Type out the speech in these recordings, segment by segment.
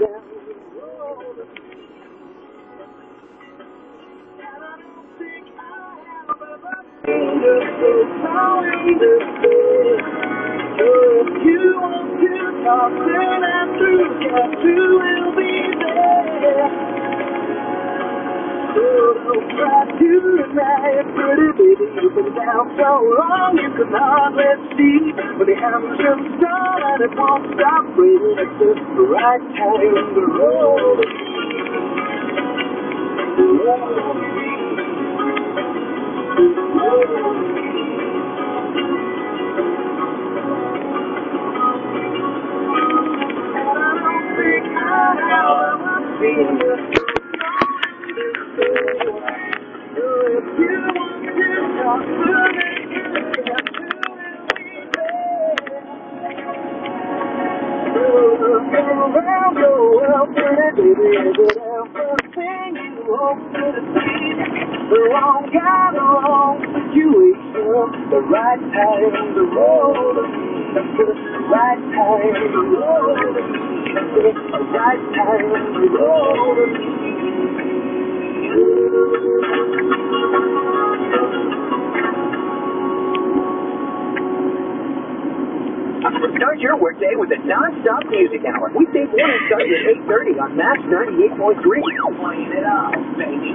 down the road. And I don't think I have ever seen a so kind of thing. So if you want to talk, then I'm through. Guess who will be there? So don't try to deny it, pretty baby. You've been down so long you can hardly see. But the engine started and it won't stop breathing. It's just the right time in the road. The road. The road. And I don't think I have ever seen you. So if you want to talk to me, guess who will be there? So look around your world, pretty baby, is it everything you hope to see? The wrong guy, the wrong situation, the right time, the road. The right time, the road. The right time, the road. Start your workday with a non-stop music hour. Weekday morning starts at 8:30 on Max 98.3. Playing it up, baby.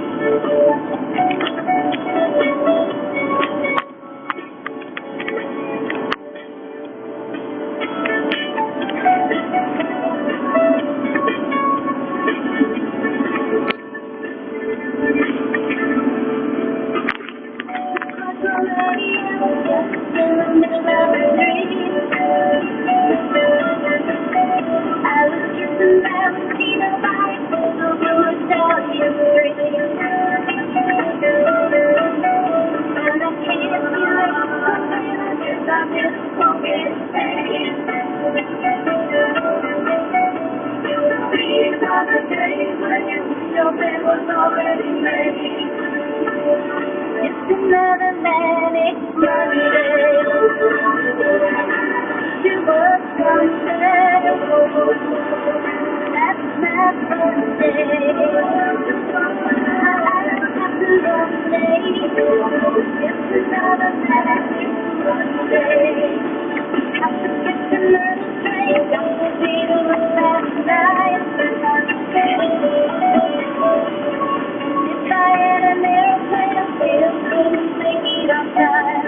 It's another manic Monday. You were Sunday. That's my birthday. It's another manic Monday. I forget to learn to train. Don't be the last night. If I had an airplane, I'd still couldn't make it on time.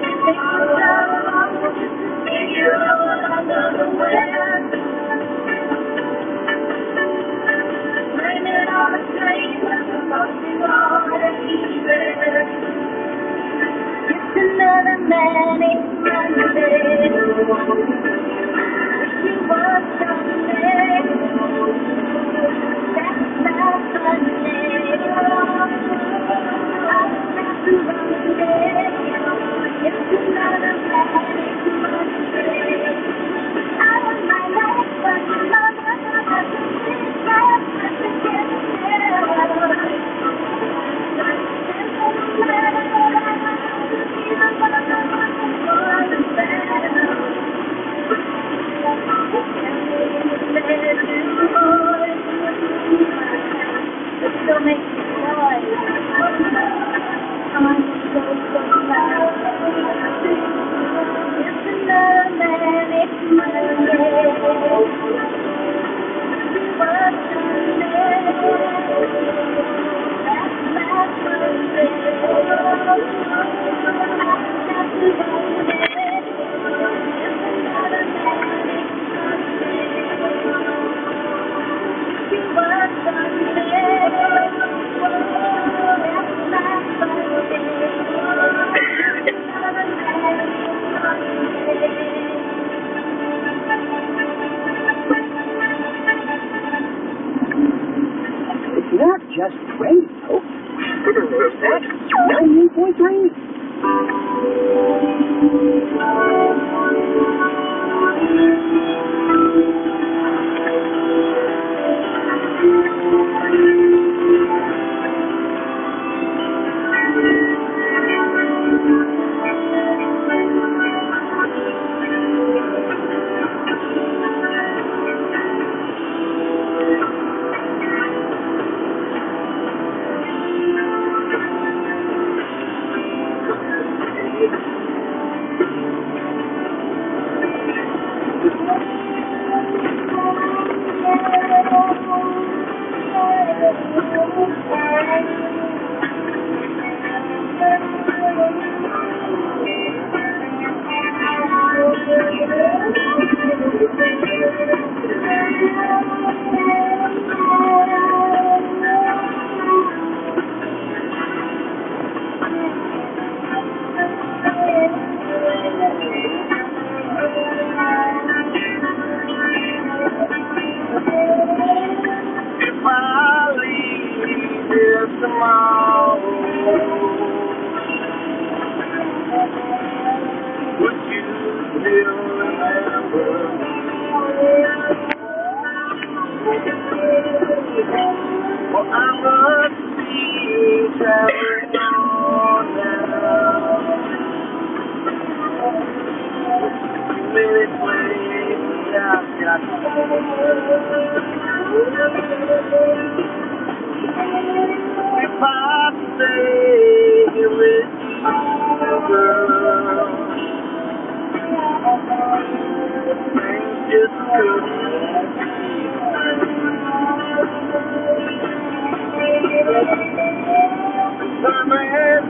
It takes a lot of love just to figure out another way. Blaming on the train when the bus is already there. It's another manic Monday. Wish you were someday. That's my Sunday. I'll have to run today. It's another manic Monday. I want my life, but my mama has to finish my life to get there. Still makes me cry. I'm so proud. It's another manic Monday. But Sunday, that's my birthday. It's not just radio. That's 98.3. If I leave here tomorrow, would you still remember me? Well, I must be traveling on now. Too many places I've got to go. If I stay here with you, girl, things just couldn't be. The sun has